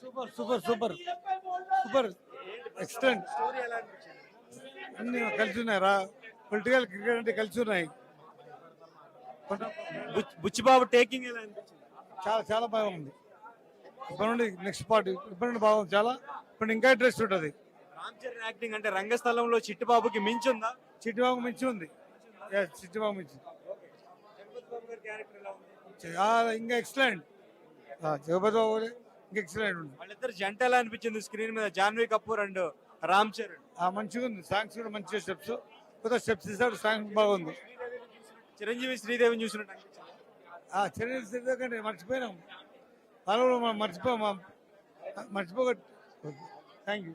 Super super super super excellent. అన్ని కలిసి ఉన్నాయి రా, పొలిటికల్ క్రికెట్ అంటే కలిసి ఉన్నాయి. బుచ్చిబాబు టేకింగ్ ఎలా అనిపించింది? చాలా చాలా బాగుంది. ఇప్పటి నుండి నెక్స్ట్ పార్ట్ ఇప్పటి నుండి బాగుంది చాలా. ఇప్పుడు ఇంకా ఇంట్రెస్ట్ ఉంటుంది. రామ్ చరణ్ యాక్టింగ్ అంటే రంగస్థలంలో చిట్టిబాబుకి మించుందా? చిట్టిబాబు మించి ఉంది. చిట్టిబాబు మించి జగపతి బాబు గారి క్యారెక్టర్ ఎలా ఉంది? చాలా ఇంకా ఎక్సలెంట్. జగపతి బాబు ఇంకా ఎక్సలెంట్ ఉంది. వాళ్ళిద్దరు జంట ఎలా అనిపించింది స్క్రీన్ మీద, జాన్వీ కపూర్ అండ్ రామ్ చరణ్? మంచిగా ఉంది. సాంగ్స్ కూడా మంచిగా స్టెప్స్, కొత్త స్టెప్స్ ఇస్తాడు. సాంగ్ బాగుంది. చిరంజీవి శ్రీదేవిని చూసినట్టు అనిపించింది. చిరంజీవి కంటే మర్చిపోయినాం. వాళ్ళు కూడా మనం మర్చిపోక. Thank you.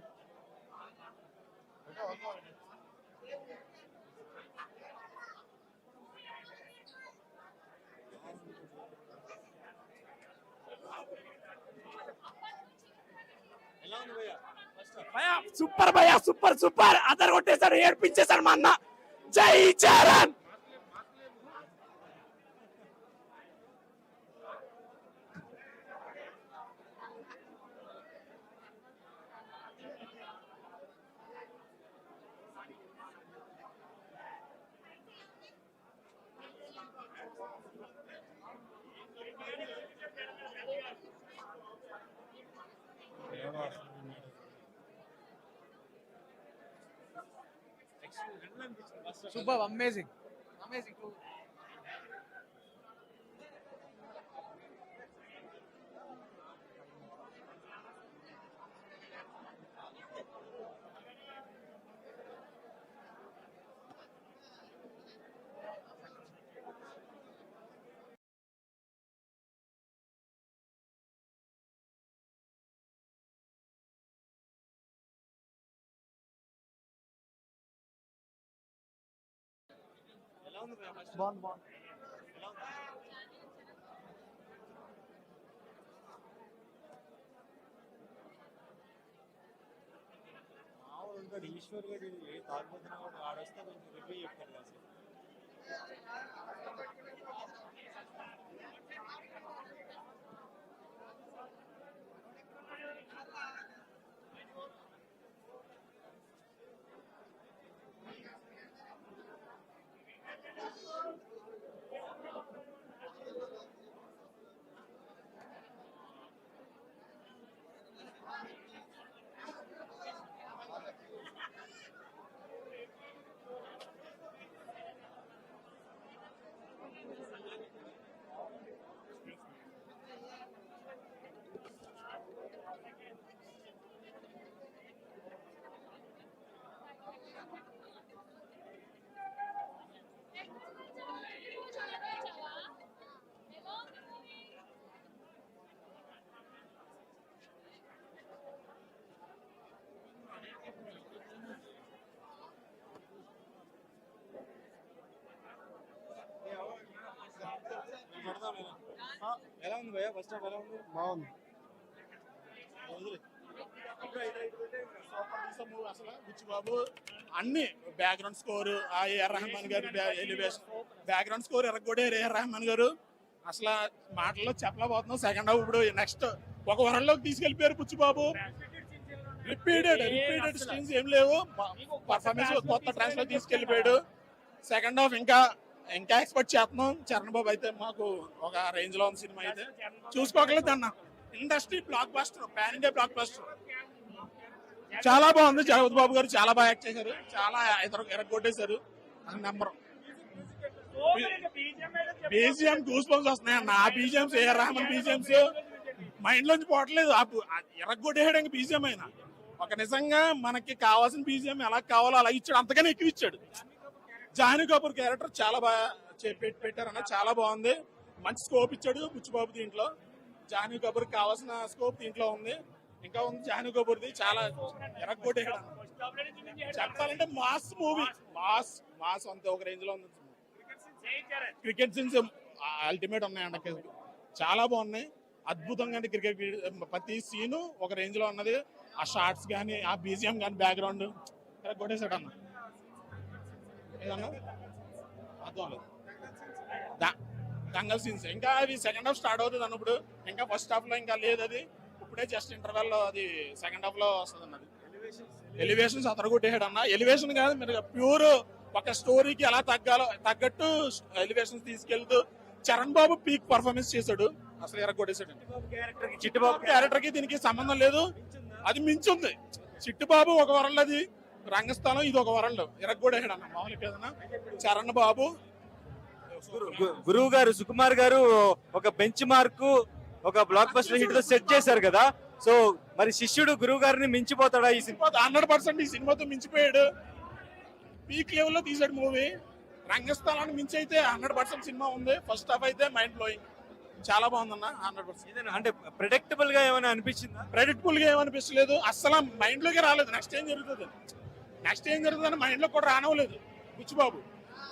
సూపర్ భయ్యా, సూపర్ సూపర్. అతను కొట్టేశాడు, ఏడ్పించేశాడు మా అన్న. జై చరణ్. Super, amazing amazing. బాగుంది బాగుంది. ఈశ్వర్ గారు తాగుతున్నా కూడా ఆడొస్తే కొంచెం రివ్యూ చెప్తారు కదా సార్. ఎలా ఉంది భయ్యా? ఫస్ట్ హాఫ్ ఎలా ఉంది? బాగుంది. అసలు బుచ్చిబాబు అన్ని బ్యాక్గ్రౌండ్ స్కోర్, ఆ ఏఆర్ రెహమాన్ గారు ఎలివేషన్, బ్యాక్గ్రౌండ్ స్కోర్ ఎరగొట్టారు ఏఆర్ రెహమాన్ గారు. అసలు మాటల్లో చెప్పలేకపోతున్నాం. సెకండ్ హాఫ్ ఇప్పుడు నెక్స్ట్ ఒక వరల్డ్లోకి తీసుకెళ్లిపోయారు బుచ్చిబాబు. రిపీటెడ్ స్క్రీన్స్ ఏం లేవు. పర్ఫార్మెన్స్ కొత్త ట్రాన్స్ లో తీసుకెళ్లిపోయాడు. సెకండ్ హాఫ్ ఇంకా ఎక్స్పెక్ట్ చేస్తున్నాం. చరణ్ బాబు అయితే మాకు ఒక రేంజ్ లో ఉన్న సినిమా అయితే చూసుకోగలేదు అన్న. Industry block buster, pan India block buster. చాలా బాగుంది. జగపతి బాబు గారు చాలా బాగా యాక్ట్ చేశారు. చాలా ఎరగొట్టేశారు. నెంబర్ బీజిఎం గూస్ బంప్స్ వస్తున్నాయి అన్న. ఆ BGMs, AR Rahman BGMs mind లోంచి పోవట్లేదు. ఎరగొట్టేసాడు ఇంకా బీజిఎం అయినా. ఒక నిజంగా మనకి కావాల్సిన బీజిఎం ఎలా కావాలో అలా ఇచ్చాడు, అంతగానే ఎక్కువ ఇచ్చాడు. జాహ్నవి కపూర్ క్యారెక్టర్ చాలా బాగా పెట్టారన్న. చాలా బాగుంది. మంచి స్కోప్ ఇచ్చాడు బుచ్చిబాబు దీంట్లో. జాహ్నవి కపూర్ కావాల్సిన స్కోప్ దీంట్లో ఉంది. ఇంకా ఉంది జాహ్నవి కపూర్ది. చాలా ఎరగొట్టేసాడు అన్న. చెప్పాలంటే మాస్ మూవీ, మాస్ అంతే ఒక రేంజ్ లో ఉంది. క్రికెట్ సీన్స్ అల్టిమేట్ ఉన్నాయండి. చాలా బాగున్నాయి. అద్భుతంగా క్రికెట్ ప్రతి సీను ఒక రేంజ్ లో ఉన్నది. ఆ షార్ట్స్ కానీ, ఆ బీజిఎం కానీ, బ్యాక్గ్రౌండ్ కొట్టేశాడు అన్న. ఏదన్నా అర్థం లేదు. దంగల్ సీన్స్ ఇంకా అవి సెకండ్ హాఫ్ స్టార్ట్ అవుతుంది అన్నప్పుడు. ఇంకా ఫస్ట్ హాఫ్ లో ఇంకా లేదు. అది ఇప్పుడే జస్ట్ ఇంటర్వెల్ లో అది సెకండ్ హాఫ్ లో వస్తుంది అన్నది. ఎలివేషన్స్ అతను కొట్టేసాడు అన్న. ఎలివేషన్ కాదు, మీరు ప్యూర్ ఒక స్టోరీకి ఎలా తగ్గట్టు ఎలివేషన్స్ తీసుకెళ్తూ చరణ్ బాబు పీక్ పర్ఫార్మెన్స్ చేశాడు. అసలు ఎరగొట్టేశాడు. చిట్టుబాబు క్యారెక్టర్ కి దీనికి సంబంధం లేదు, అది మించుంది. చిట్టుబాబు ఒక వరల్డ్, అది రంగస్థలం, ఇది ఒక వరల్డ్. ఎరగొట్టేసాడు అన్న మామూలు కదన్నా. చరణ్ బాబు గురువు గారు సుకుమార్ గారు ఒక బెంచ్ మార్క్, ఒక బ్లాక్ బస్టర్ హిట్ తో సెట్ చేశారు కదా. సో మరి శిష్యుడు గురువు గారిని మించిపోతాడా ఈ సినిమా? 100% ఈ సినిమాతో మించిపోయాడు. పీక్ లెవెల్ లో తీసాడు మూవీ. రంగస్థలాన్ని మించి అయితే 100% సినిమా ఉంది. ఫస్ట్ హాఫ్ అయితే మైండ్ బ్లోయింగ్, చాలా బాగుందన్న. 100% అంటే ప్రెడిక్టబుల్ గా ఏమైనా అనిపించిందా? ప్రెడిక్టబుల్ గా ఏమనిపించలేదు, అస్సలు మైండ్ లోకి రాలేదు. నెక్స్ట్ ఏం జరుగుతుంది అని మైండ్ లో కూడా రానవలేదు బుచ్చిబాబు.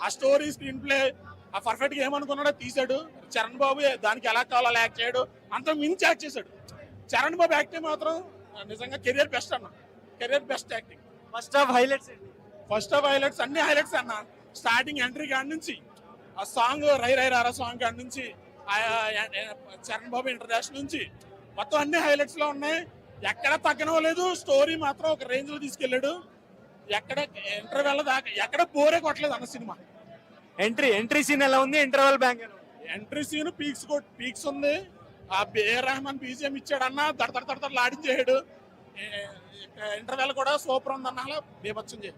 ఆ స్టోరీ, స్క్రీన్ ప్లే ఆ పర్ఫెక్ట్ గా ఏమనుకున్నాడో తీసాడు. చరణ్ బాబు దానికి ఎలా కావాలో యాక్ట్ చేయడు, అంత మించి యాక్ట్ చేశాడు. చరణ్ బాబు యాక్టింగ్ మాత్రం నిజంగా కెరియర్ బెస్ట్ అన్న, career best acting. First half highlights first half highlights, అన్ని హైలైట్స్ అన్న. స్టార్టింగ్ ఎంట్రీ కాడి నుంచి ఆ సాంగ్ రై రై రారా సాంగ్ కాడి నుంచి చరణ్ బాబు ఇంట్రడక్షన్ నుంచి మొత్తం అన్ని హైలైట్స్ లో ఉన్నాయి. ఎక్కడ తగ్గనవలేదు. స్టోరీ మాత్రం ఒక రేంజ్ లో తీసుకెళ్లాడు. ఎక్కడ ఇంటర్వెల్ దాకా ఎక్కడ బోరే కొట్టలేదు అన్న సినిమా. ఎంట్రీ సీన్ ఎలా ఉంది? Interval bang entry scene peaks ఉంది. ఆ ఏఆర్ రెహమాన్ బీజిఎం ఇచ్చాడన్న, దడదడ లాడించేయడు. ఇంటర్వెల్ కూడా సూపర్ ఉందన్న, అలా బీభత్సం చేయ.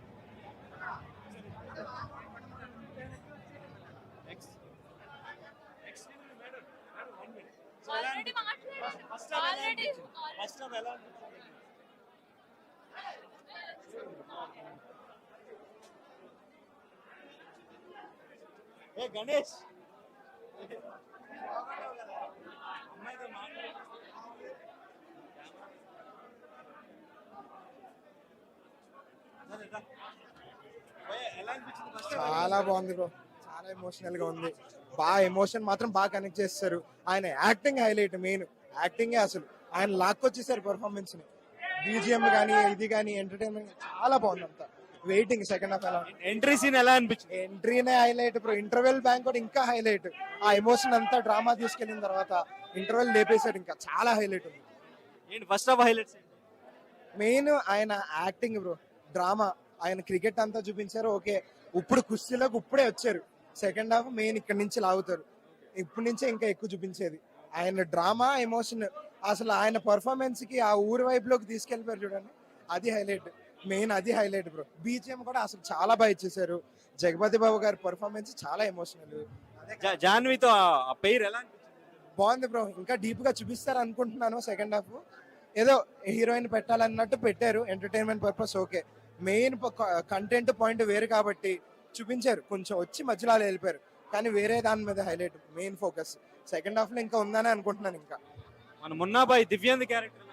గణేష్ చాలా బాగుంది బ్రో, చాలా ఎమోషనల్ గా ఉంది. బాగా ఎమోషన్ మాత్రం బాగా కనెక్ట్ చేస్తారు. ఆయన యాక్టింగ్ హైలైట్, మెయిన్ యాక్టింగే. అసలు ఆయన లాక్కొచ్చేసారు పర్ఫార్మెన్స్ ని. బీజిఎం కానీ ఇది కానీ ఎంటర్టైన్మెంట్ చాలా బాగుంది. అంతా వెయిటింగ్ సెకండ్ హాఫ్ ఎలా. ఎంట్రీ సీన్ ఎలా అనిపించింది? ఎంట్రీనే హైలైట్ బ్రో. ఇంటర్వెల్ బ్యాంక్ కూడా ఇంకా హైలైట్. ఆ ఎమోషన్ అంతా డ్రామా తీసుకెళ్లిన తర్వాత ఇంటర్వెల్ లేపేశాడు. ఇంకా చాలా హైలైట్ ఉంది. ఏంటి ఫస్ట్ హాఫ్ హైలైట్స్? మెయిన్ ఆయన యాక్టింగ్ బ్రో. డ్రామా, ఆయన క్రికెట్ అంతా చూపించారు. ఓకే, ఇప్పుడు కుస్తీలోకి ఇప్పుడే వచ్చారు. సెకండ్ హాఫ్ మెయిన్ ఇక్కడ నుంచి లాగుతారు. ఇప్పటి నుంచే ఇంకా ఎక్కువ చూపించేది ఆయన డ్రామా, ఎమోషన్. అసలు ఆయన పర్ఫార్మెన్స్ కి ఆ ఊరి వైపు లోకి తీసుకెళ్లిపోయారు చూడండి, అది హైలైట్. మెయిన్ అది హైలైట్ బ్రో. బీజిఎం కూడా అసలు చాలా బాగా ఇచ్చేసారు. జగపతి బాబు గారి పర్ఫార్మెన్స్ చాలా ఎమోషనల్. జాన్వీతో ఆ పేరు ఎలా అనిపించింది? బాగుంది బ్రో. ఇంకా డీప్ గా చూపిస్తారు అనుకుంటున్నాను. సెకండ్ హాఫ్ ఏదో హీరోయిన్ పెట్టాలన్నట్టు పెట్టారు, entertainment purpose. Okay, main content point వేరు కాబట్టి చూపించారు. కొంచెం వచ్చి మధ్యలో అలా వెళ్ళిపోయారు, కానీ వేరే దాని మీద highlight main focus. Second half లో ఇంకా ఉందని అనుకుంటున్నాను. ఇంకా మన మున్నాబాయ్ దివ్యాంది క్యారెక్టర్